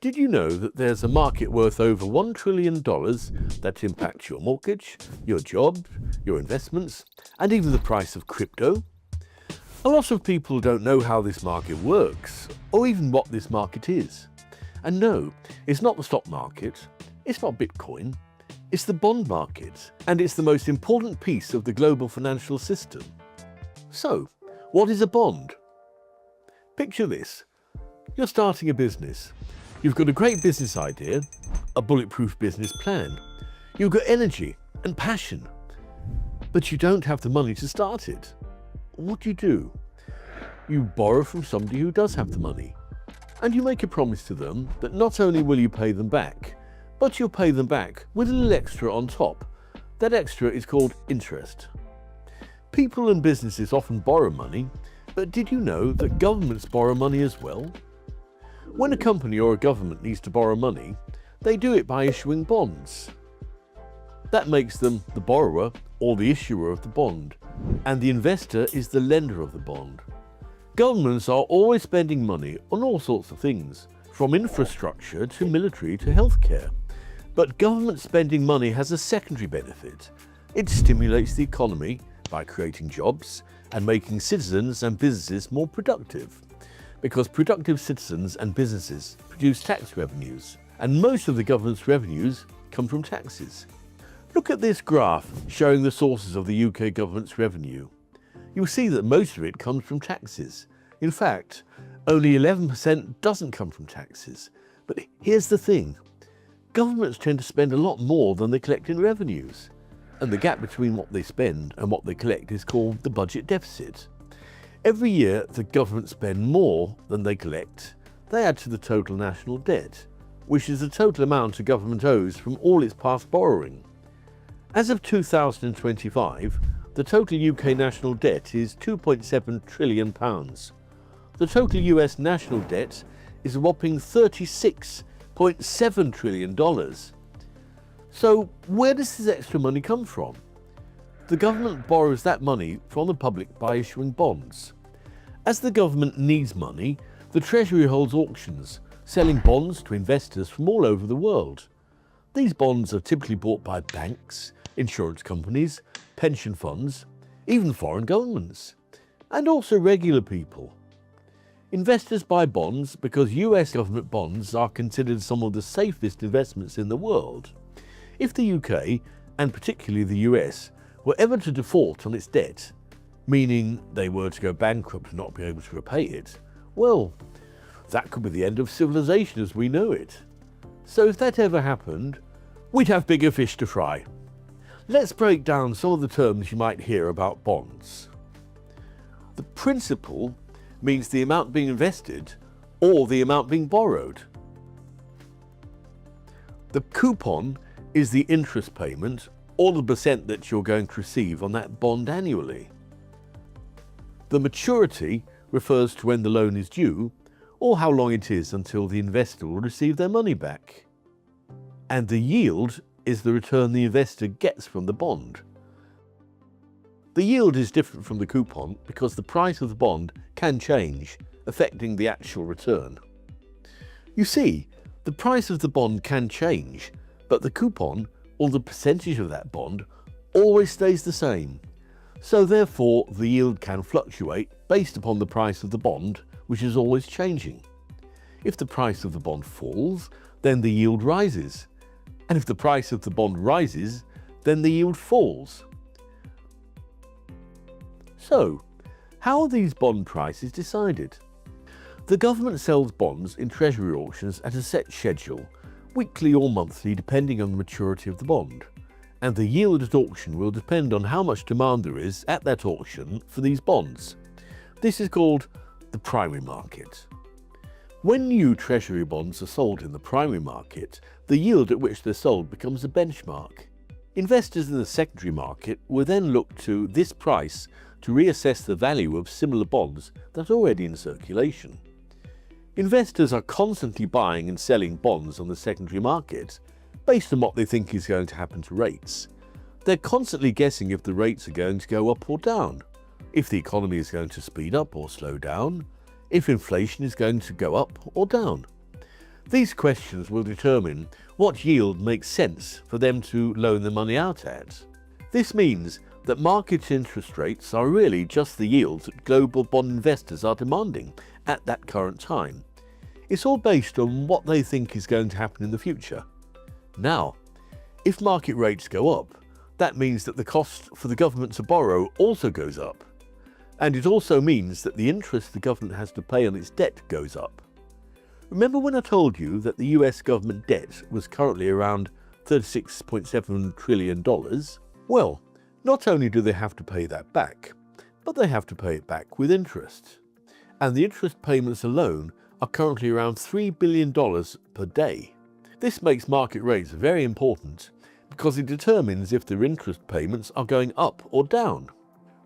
Did you know that there's a market worth over $1 trillion that impacts your mortgage, your job, your investments, and even the price of crypto? A lot of people don't know how this market works, or even what this market is. And no, it's not the stock market, it's not Bitcoin, it's the bond market, and it's the most important piece of the global financial system. So, what is a bond? Picture this. You're starting a business. You've got a great business idea, a bulletproof business plan. You've got energy and passion, but you don't have the money to start it. What do? You borrow from somebody who does have the money, and you make a promise to them that not only will you pay them back, but you'll pay them back with a little extra on top. That extra is called interest. People and businesses often borrow money, but did you know that governments borrow money as well? When a company or a government needs to borrow money, they do it by issuing bonds. That makes them the borrower or the issuer of the bond, and the investor is the lender of the bond. Governments are always spending money on all sorts of things, from infrastructure to military to healthcare. But government spending money has a secondary benefit. It stimulates the economy by creating jobs and making citizens and businesses more productive. Because productive citizens and businesses produce tax revenues, and most of the government's revenues come from taxes. Look at this graph showing the sources of the UK government's revenue. You'll see that most of it comes from taxes. In fact, only 11% doesn't come from taxes. But here's the thing. Governments tend to spend a lot more than they collect in revenues. And the gap between what they spend and what they collect is called the budget deficit. Every year, the government spend more than they collect. They add to the total national debt, which is the total amount a government owes from all its past borrowing. As of 2025, the total UK national debt is £2.7 trillion. The total US national debt is a whopping $36.7 trillion. So where does this extra money come from? The government borrows that money from the public by issuing bonds. As the government needs money, the Treasury holds auctions, selling bonds to investors from all over the world. These bonds are typically bought by banks, insurance companies, pension funds, even foreign governments, and also regular people. Investors buy bonds because US government bonds are considered some of the safest investments in the world. If the UK, and particularly the US, were ever to default on its debt, meaning they were to go bankrupt and not be able to repay it, well, that could be the end of civilization as we know it. So if that ever happened, we'd have bigger fish to fry. Let's break down some of the terms you might hear about bonds. The principal means the amount being invested or the amount being borrowed. The coupon is the interest payment or the percent that you're going to receive on that bond annually. The maturity refers to when the loan is due or how long it is until the investor will receive their money back. And the yield is the return the investor gets from the bond. The yield is different from the coupon because the price of the bond can change, affecting the actual return. You see, the price of the bond can change, but the coupon, or the percentage of that bond, always stays the same. So therefore, the yield can fluctuate based upon the price of the bond, which is always changing. If the price of the bond falls, then the yield rises. And if the price of the bond rises, then the yield falls. So, how are these bond prices decided? The government sells bonds in treasury auctions at a set schedule, weekly or monthly depending on the maturity of the bond, and the yield at auction will depend on how much demand there is at that auction for these bonds. This is called the primary market. When new treasury bonds are sold in the primary market, the yield at which they're sold becomes a benchmark. Investors in the secondary market will then look to this price to reassess the value of similar bonds that are already in circulation. Investors are constantly buying and selling bonds on the secondary market based on what they think is going to happen to rates. They're constantly guessing if the rates are going to go up or down, if the economy is going to speed up or slow down, if inflation is going to go up or down. These questions will determine what yield makes sense for them to loan the money out at. This means that market interest rates are really just the yields that global bond investors are demanding at that current time. It's all based on what they think is going to happen in the future. Now, if market rates go up, that means that the cost for the government to borrow also goes up. And it also means that the interest the government has to pay on its debt goes up. Remember when I told you that the US government debt was currently around $36.7 trillion? Well, not only do they have to pay that back, but they have to pay it back with interest. And the interest payments alone are currently around $3 billion per day. This makes market rates very important because it determines if their interest payments are going up or down.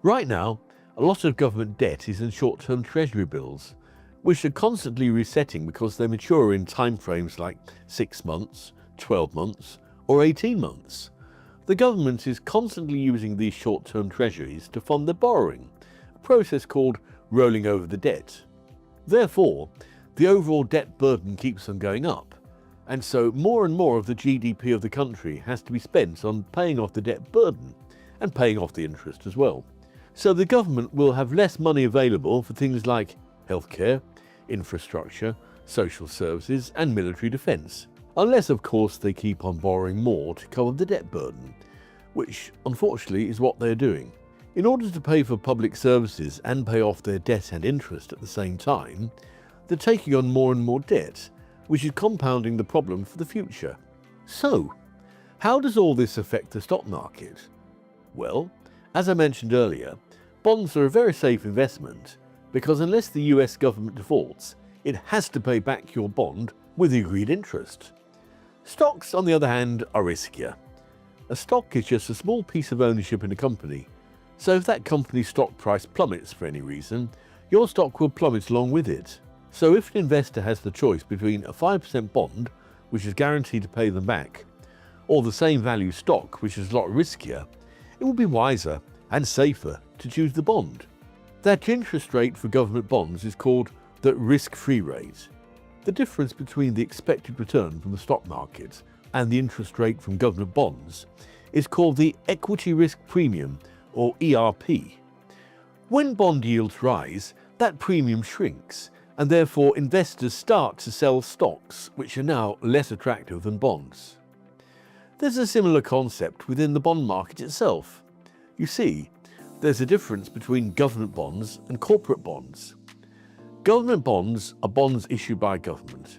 Right now, a lot of government debt is in short-term treasury bills, which are constantly resetting because they mature in timeframes like 6 months, 12 months, or 18 months. The government is constantly using these short-term treasuries to fund their borrowing, a process called rolling over the debt. Therefore, the overall debt burden keeps on going up, and so more and more of the GDP of the country has to be spent on paying off the debt burden and paying off the interest as well. So the government will have less money available for things like healthcare, infrastructure, social services and military defence, unless of course they keep on borrowing more to cover the debt burden, which unfortunately is what they're doing. In order to pay for public services and pay off their debt and interest at the same time, they're taking on more and more debt, which is compounding the problem for the future. So, how does all this affect the stock market? Well, as I mentioned earlier, bonds are a very safe investment because unless the US government defaults, it has to pay back your bond with the agreed interest. Stocks, on the other hand, are riskier. A stock is just a small piece of ownership in a company, so if that company's stock price plummets for any reason, your stock will plummet along with it. So if an investor has the choice between a 5% bond, which is guaranteed to pay them back, or the same value stock, which is a lot riskier, it would be wiser and safer to choose the bond. That interest rate for government bonds is called the risk-free rate. The difference between the expected return from the stock market and the interest rate from government bonds is called the equity risk premium, or ERP. When bond yields rise, that premium shrinks, and therefore investors start to sell stocks which are now less attractive than bonds. There's a similar concept within the bond market itself. You see, there's a difference between government bonds and corporate bonds. Government bonds are bonds issued by a government.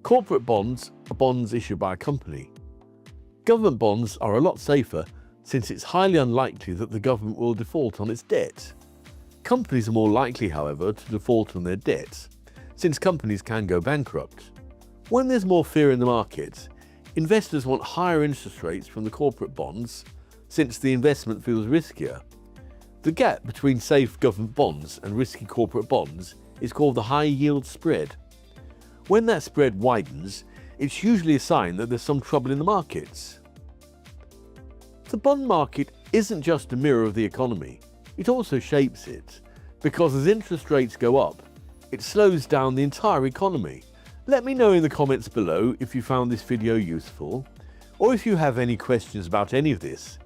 Corporate bonds are bonds issued by a company. Government bonds are a lot safer since it's highly unlikely that the government will default on its debt. Companies are more likely, however, to default on their debts, since companies can go bankrupt. When there's more fear in the market, investors want higher interest rates from the corporate bonds, since the investment feels riskier. The gap between safe government bonds and risky corporate bonds is called the high yield spread. When that spread widens, it's usually a sign that there's some trouble in the markets. The bond market isn't just a mirror of the economy. It also shapes it, because as interest rates go up, it slows down the entire economy. Let me know in the comments below if you found this video useful, or if you have any questions about any of this.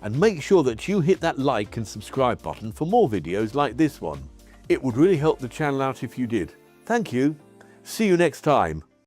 And make sure that you hit that like and subscribe button for more videos like this one. It would really help the channel out if you did. Thank you. See you next time.